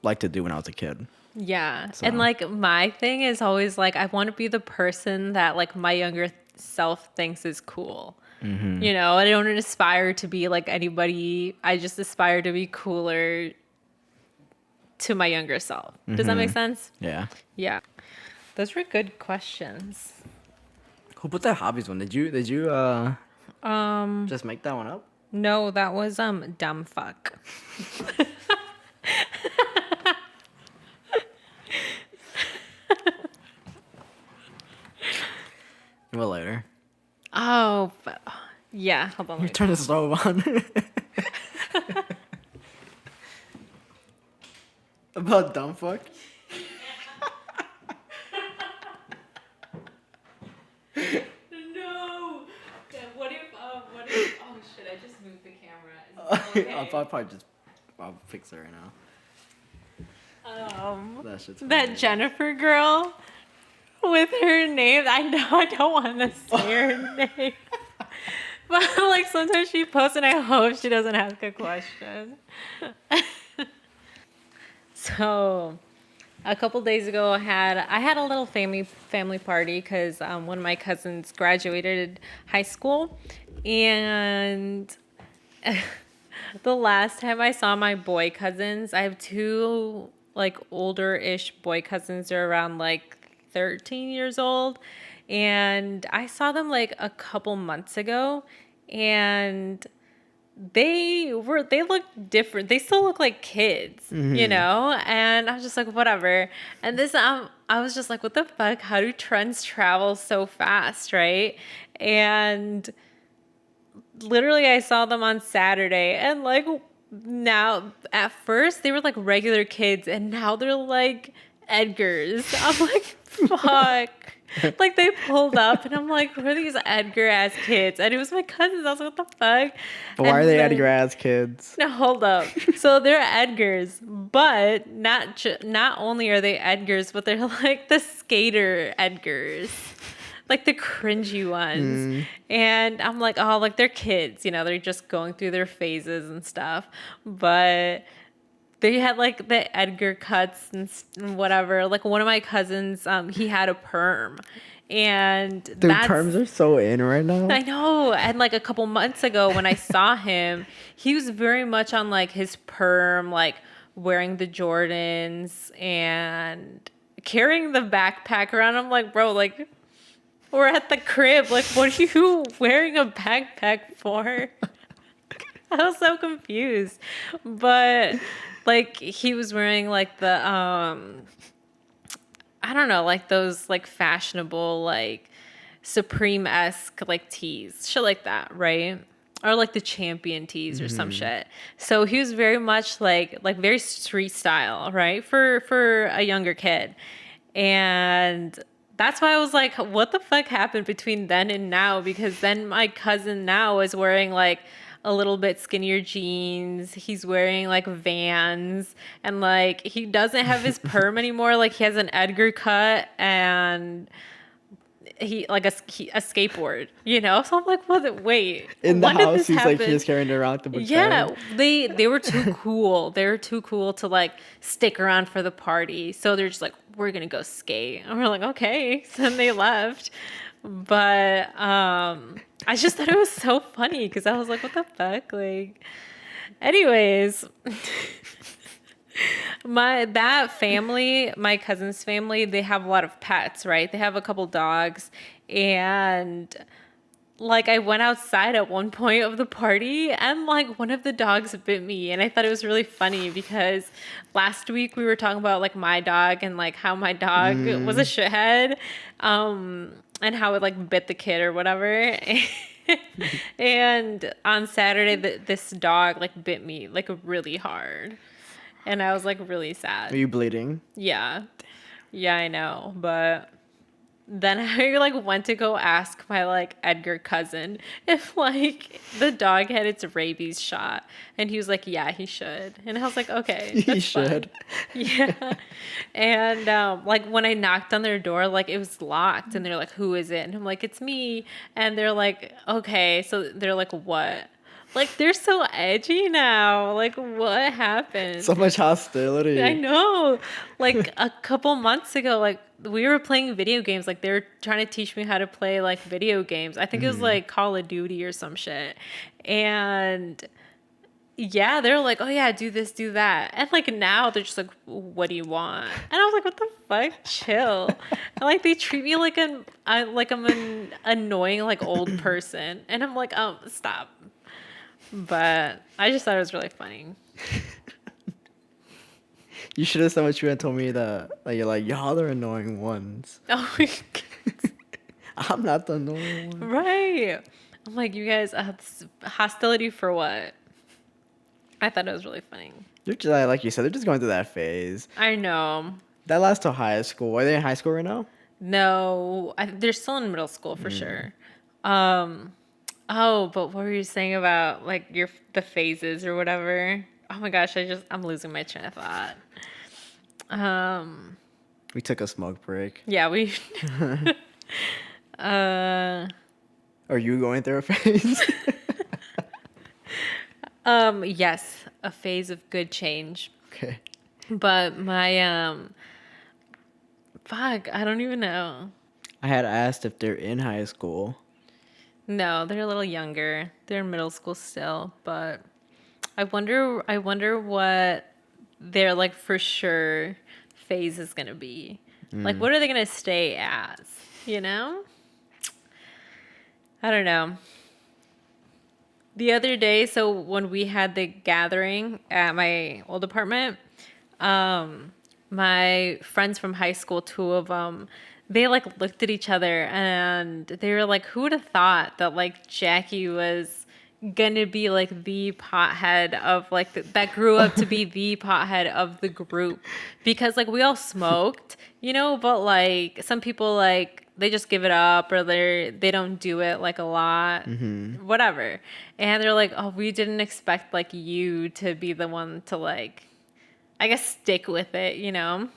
like to do when I was a kid. Yeah. So- And like my thing is always like I want to be the person that like my younger self thinks is cool. You know, I don't aspire to be like anybody. I just aspire to be cooler to my younger self. Does that make sense? Yeah. Yeah. Those were good questions. Who put that hobbies one? Did you just make that one up? No, that was dumb fuck. Well, later. Oh, yeah. Hold on. Turn the stove on. About dumb fuck. No. What if? Oh shit! I just moved the camera. I'll fix it right now. That shit's That funny. Jennifer girl with her name. I know I don't want to say her name. But like sometimes she posts and I hope she doesn't ask a question. So a couple days ago I had a little family party because one of my cousins graduated high school, and the last time I saw my boy cousins, I have two like older-ish boy cousins. They're around like 13 years old, and I saw them like a couple months ago, and they looked different. They still look like kids, you know? And I was just like, whatever. And this, I was just like, what the fuck? How do trends travel so fast, right? And literally I saw them on Saturday, and like now at first they were like regular kids, and now they're like Edgars. I'm like, fuck. Like they pulled up and I'm like, who are these Edgar ass kids? And it was my cousins. I was like, what the fuck? But why are And they then- Edgar ass kids? No, hold up. So they're Edgars, but not only are they Edgars, but they're like the skater Edgars. Like the cringy ones. And I'm like, oh, like they're kids, you know, they're just going through their phases and stuff. But they had like the Edgar cuts and whatever. Like one of my cousins, he had a perm. And Dude, that's, perms are so in right now. I know. And like a couple months ago when I saw him, he was very much on like his perm, like wearing the Jordans and carrying the backpack around. I'm like, bro, like we're at the crib. Like, what are you wearing a backpack for? I was so confused. But like he was wearing like the I don't know, like those like fashionable like Supreme-esque like tees. Shit like that, right? Or like the Champion tees or some shit. So he was very much like very street style, right? For a younger kid. And that's why I was like, what the fuck happened between then and now? Because then my cousin now is wearing like a little bit skinnier jeans. He's wearing like Vans and like he doesn't have his perm anymore. Like he has an Edgar cut and he like a skateboard, you know? So I'm like, wait. In the when did house, this he's like happen? just carrying it around the Yeah, they were too cool. They were too cool to like stick around for the party. So they're just like, we're gonna go skate. And we're like, okay. So then they left. But I just thought it was so funny because I was like, what the fuck? Like, anyways. That family, my cousin's family, they have a lot of pets, right? They have a couple dogs, and like I went outside at one point of the party and like one of the dogs bit me, and I thought it was really funny because last week we were talking about like my dog and like how my dog was a shithead, and how it like bit the kid or whatever. And on Saturday, this dog like bit me like really hard. And I was like really sad. Are you bleeding? Yeah. Yeah, I know. But then I like went to go ask my like Edgar cousin if like the dog had its rabies shot. And he was like, yeah, he should. And I was like, okay. He That's fine. should. Yeah. And like when I knocked on their door, like it was locked and they're like, who is it? And I'm like, it's me. And they're like, okay. So they're like, what? Like, they're so edgy now. Like, what happened? So much hostility. I know. Like, a couple months ago, like, we were playing video games. Like, they were trying to teach me how to play, like, video games. I think it was, like, Call of Duty or some shit. And, yeah, they're like, oh, yeah, do this, do that. And, like, now they're just like, what do you want? And I was like, what the fuck? Chill. And, like, they treat me like I'm an annoying, like, old person. And I'm like, stop. But I just thought it was really funny. You should have said what you had told me that you're like, y'all are annoying ones. Oh my God. I'm not the annoying one. Right. I'm like, you guys, hostility for what? I thought it was really funny. They're just, like you said, they're just going through that phase. I know. That lasts till high school. Are they in high school right now? No, they're still in middle school for sure. Oh, but what were you saying about like the phases or whatever? Oh my gosh, I'm losing my train of thought. We took a smoke break. Yeah, we. Are you going through a phase? Yes, a phase of good change. Okay. But my fuck, I don't even know. I had asked if they're in high school. No, they're a little younger. They're in middle school still, but I wonder what their like for sure phase is gonna be. Like, what are they gonna stay as? You know? I don't know. The other day, so when we had the gathering at my old apartment, my friends from high school, two of them, they like looked at each other and they were like, who would have thought that like Jackie was gonna be like the pothead of like that grew up to be the pothead of the group? Because like we all smoked, you know, but like some people like they just give it up, or they don't do it like a lot, whatever. And they're like, oh, we didn't expect like you to be the one to like, I guess, stick with it, you know.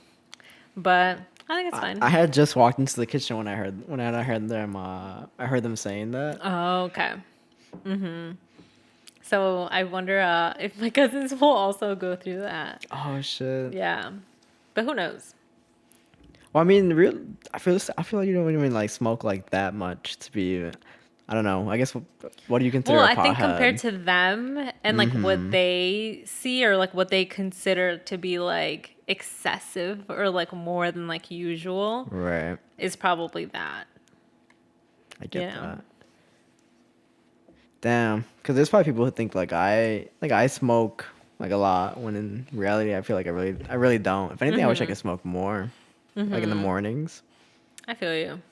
But I think it's fine. I had just walked into the kitchen when I heard them. I heard them saying that. Oh, okay. So I wonder if my cousins will also go through that. Oh shit. Yeah, but who knows? Well, I mean, I feel like you don't even like smoke like that much to be. I don't know. I guess what do you consider Well, a I think pothead? compared to them and like what they see or like what they consider to be like excessive or like more than like usual Right. is probably that. I get Yeah. that. Damn, because there's probably people who think like I smoke like a lot when in reality I feel like I really don't. If anything, I wish I could smoke more, like in the mornings. I feel you.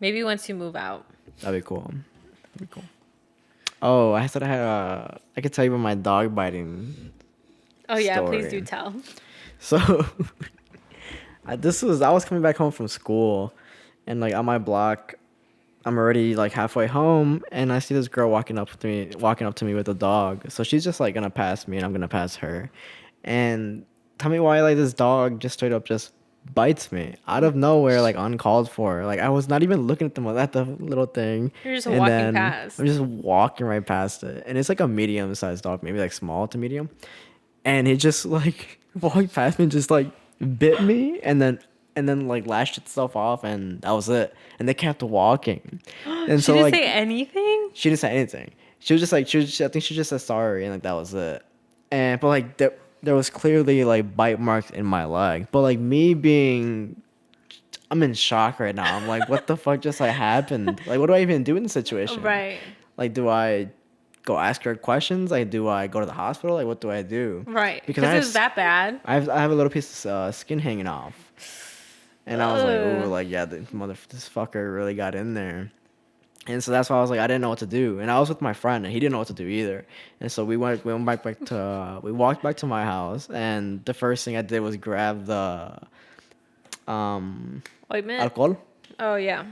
Maybe once you move out. That'd be cool. Oh, I said I could tell you about my dog biting. Oh yeah, please Story. do tell. So I was coming back home from school, and like on my block, I'm already like halfway home, and I see this girl walking up to me with a dog. So she's just like gonna pass me, and I'm gonna pass her. And tell me why like this dog just straight up just bites me out of nowhere, like uncalled for. Like I was not even looking at the little thing. You're just and walking then past. I'm just walking right past it, and it's like a medium-sized dog, maybe like small to medium. And it just like walked past me and just like bit me, and then like lashed itself off, and that was it. And they kept walking. And She didn't like say anything? she didn't say anything. She was just like I think she just said sorry, and like that was it. And but like there was clearly like bite marks in my leg. But like I'm in shock right now. I'm like, what the fuck just like happened? Like, what do I even do in this situation? Right. Like, do I go ask her questions? Like, do I go to the hospital? Like, what do I do? Right. Because Because it was that bad. I have a little piece of skin hanging off, and I was like, Ugh. ooh, like yeah, this fucker really got in there. And so that's why I was like, I didn't know what to do, and I was with my friend, and he didn't know what to do either. And so we walked back to my house, and the first thing I did was grab the Ointment? alcohol Oh, yeah.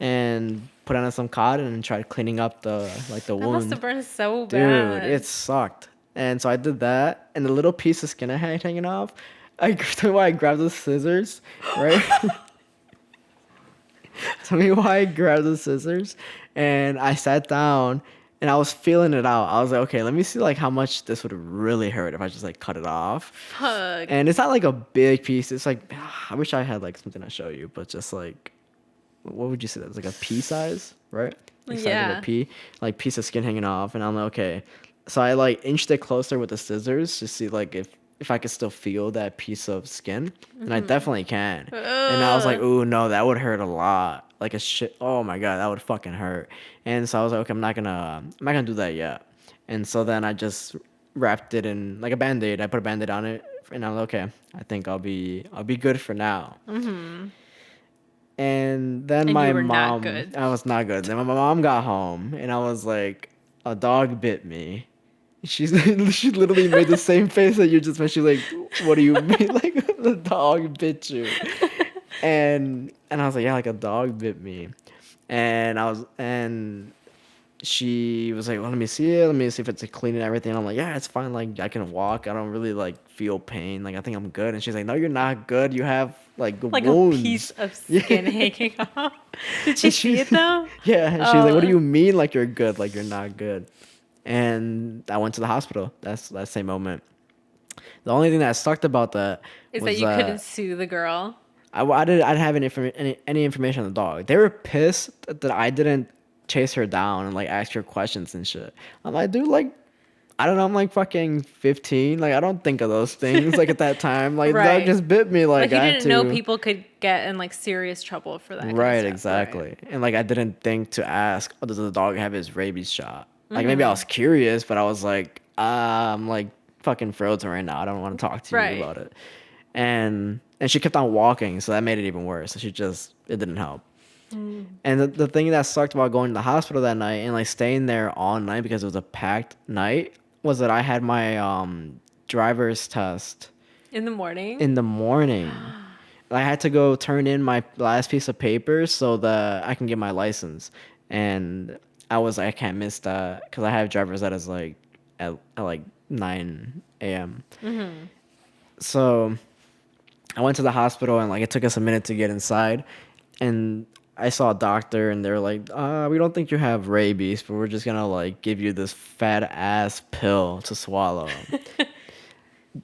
and put on some cotton and tried cleaning up the That must wound. have burned so Dude, bad. it sucked. And so I did that, and the little piece of skin I had hanging off, tell me why I grabbed the scissors, right? Tell me why I grabbed the scissors, and I sat down, and I was feeling it out. I was like, okay, let me see like how much this would really hurt if I just like cut it off. Fuck. And it's not like a big piece. It's like I wish I had like something to show you, but just like what would you say that's like a pea size, right? Like size of Yeah. a pea, like piece of skin hanging off, and I'm like, okay. So I like inched it closer with the scissors to see like if I could still feel that piece of skin, and I definitely can. And I was like, ooh, no, that would hurt a lot. Like a shit. Oh my god, that would fucking hurt. And so I was like, okay, I'm not gonna do that yet. And so then I just wrapped it in like a band-aid. I put a band-aid on it, and I'm like, okay, I think I'll be good for now. And then And my you were not mom, good. I was not good. Then my mom got home, and I was like, a dog bit me. She literally made the same face that you just made. She's like, what do you mean? Like the dog bit you? And I was like, yeah, like a dog bit me. And she was like, well, let me see it. Let me see if it's like, clean and everything. I'm like, yeah, it's fine. Like I can walk. I don't really like feel pain. Like I think I'm good. And she's like, no, you're not good. You have like wounds. A piece of skin hanging off. Did she see it though? Yeah. And she's like, what do Oh. you mean? Like you're good? Like you're not good. And I went to the hospital. That's that same moment. The only thing that sucked about that Is was that you couldn't sue the girl? I didn't have any information on the dog. They were pissed that I didn't chase her down and like ask her questions and shit. I'm like, dude, like, I don't know. I'm like fucking 15. Like, I don't think of those things like at that time. Like, the Right. dog just bit me. Like, Like you I had didn't to. know people could get in like serious trouble for that. kind of Right, stuff, exactly. right? And like, I didn't think to ask, oh, does the dog have his rabies shot? Like, maybe I was curious, but I was like, I'm like fucking frozen right now. I don't want to talk to Right. you about it. And she kept on walking, so that made it even worse. So it didn't help. And the thing that sucked about going to the hospital that night and like staying there all night because it was a packed night was that I had my driver's test In the morning. in the morning. I had to go turn in my last piece of paper so that I can get my license. And I was like, I can't miss that because I have driver's ed like at like 9 a.m. So I went to the hospital and like it took us a minute to get inside, and I saw a doctor and they're like, we don't think you have rabies, but we're just gonna like give you this fat ass pill to swallow.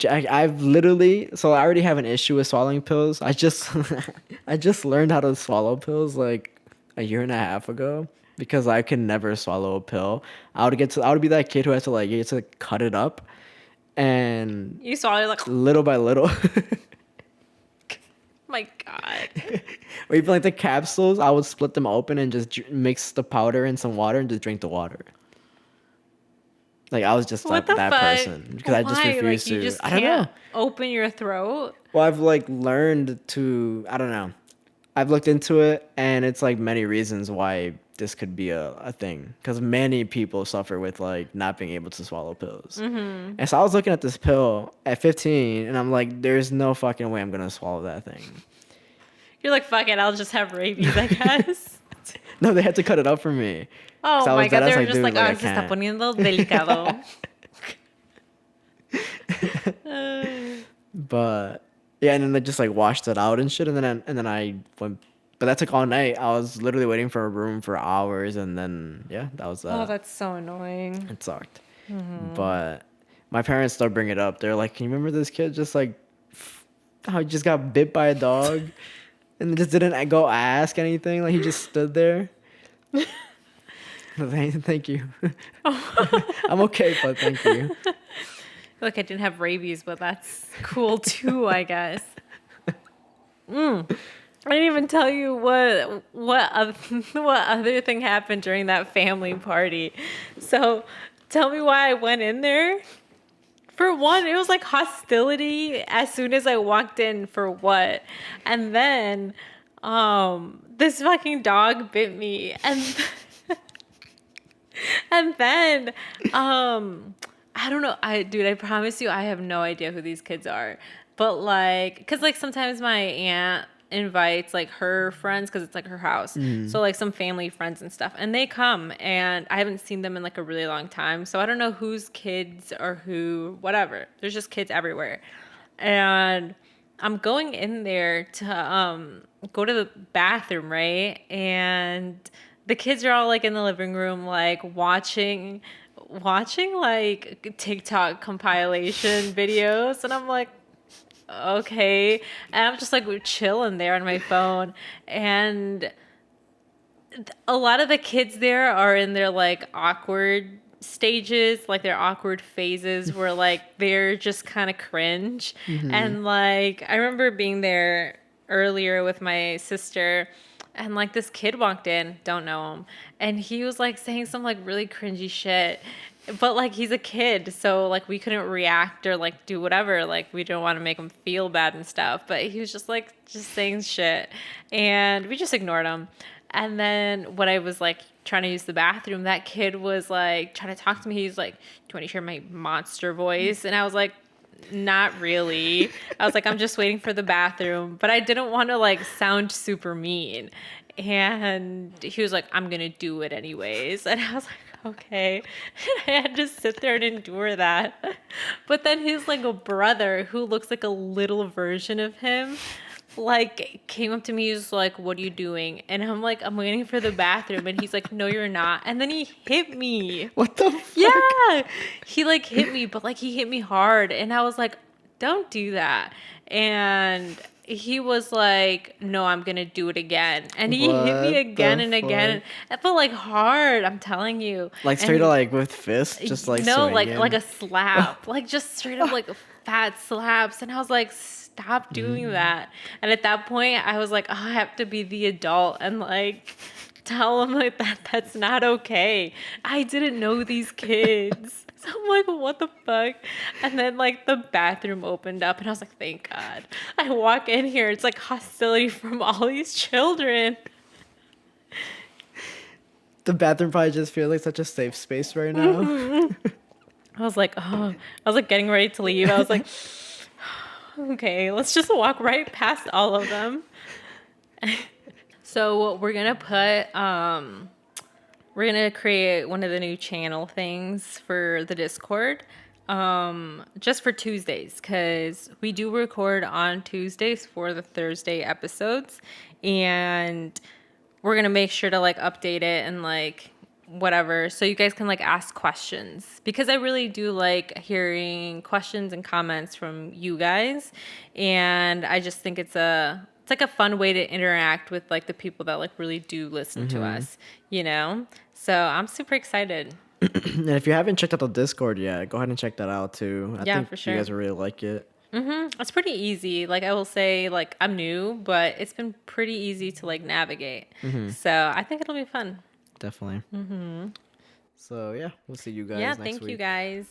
I've literally, so I already have an issue with swallowing pills. I just I just learned how to swallow pills like a year and a half ago because I could never swallow a pill. I would be that kid who has to like you have to cut it up and You saw it like, oh little by little. my God. Or even like the capsules, I would split them open and just mix the powder in some water and just drink the water. Like I was just What that, the that fuck? person because I just Why? refused Like, you to. just I don't know. can't open your throat. Well, I've like learned to. I don't know. I've looked into it, and it's like many reasons why this could be a thing. Because many people suffer with like not being able to swallow pills. And so I was looking at this pill at 15, and I'm like, there's no fucking way I'm gonna swallow that thing. You're like, fuck it, I'll just have rabies, I guess. No, they had to cut it up for me. Oh So I my was God, deadass they were like, just dude, like, like, I oh, se está can't. poniendo delicado. But yeah, and then they just like washed it out and shit, and then I went. But that took all night. I was literally waiting for a room for hours, and then yeah, that was that. Oh, that's so annoying. It sucked. But my parents still bring it up. They're like, "Can you remember this kid just like how he just got bit by a dog, and just didn't go ask anything? Like he just stood there." Thank you. I'm okay, but thank you. Look, I didn't have rabies, but that's cool too, I guess. I didn't even tell you what other thing happened during that family party. So, tell me why I went in there. For one, it was like hostility as soon as I walked in. For what? And then, this fucking dog bit me, and then, I don't know. I promise you, I have no idea who these kids are. But like, cause like sometimes my aunt invites like her friends, cause it's like her house. So like some family friends and stuff, and they come, and I haven't seen them in like a really long time. So I don't know whose kids or who, whatever. There's just kids everywhere, and I'm going in there to go to the bathroom, right? And the kids are all like in the living room, like watching like TikTok compilation videos, and I'm like, okay. And I'm just like chilling there on my phone, and a lot of the kids there are in their like awkward stages, like their awkward phases where like they're just kind of cringe. And like I remember being there earlier with my sister, and like this kid walked in, don't know him, and he was like saying some like really cringy shit, but like he's a kid, so like we couldn't react or like do whatever, like we didn't want to make him feel bad and stuff, but he was just like just saying shit, and we just ignored him. And then when I was like trying to use the bathroom, that kid was like trying to talk to me. He's like, "Do you want to hear my monster voice?" And I was like, not really. I was like, I'm just waiting for the bathroom, but I didn't want to like sound super mean. And he was like, I'm gonna do it anyways. And I was like, okay. And I had to sit there and endure that. But then his like a brother who looks like a little version of him like came up to me. He was like, what are you doing? And I'm like, I'm waiting for the bathroom. And he's like, no, you're not. And then he hit me. What the fuck? Yeah, he like hit me, but like he hit me hard, and I was like, don't do that. And he was like, no, I'm gonna do it again. And he hit me What again the and again, but like hard, I'm telling you. Like straight And up like with fists, just like no, swinging. like a slap, like just straight up like fat slaps. And I was like, stop doing that. And at that point I was like, oh, I have to be the adult and like tell him like that's not okay. I didn't know these kids. So I'm like, what the fuck? And then like the bathroom opened up, and I was like, thank God. I walk in here, it's like hostility from all these children. The bathroom probably just feels like such a safe space right now. I was like, oh, I was like getting ready to leave. I was like, Okay, let's just walk right past all of them. So we're gonna we're gonna create one of the new channel things for the Discord, just for Tuesdays, because we do record on Tuesdays for the Thursday episodes, and we're gonna make sure to like update it and like whatever, so you guys can like ask questions, because I really do like hearing questions and comments from you guys, and I just think it's like a fun way to interact with like the people that like really do listen to us, you know? So I'm super excited. And if you haven't checked out the Discord yet, go ahead and check that out too. I Yeah, think for sure. you guys will really like it. It's pretty easy. Like I will say, like I'm new, but it's been pretty easy to like navigate. So I think it'll be fun. Definitely. So yeah, we'll see you guys Yeah, next thank week. you guys.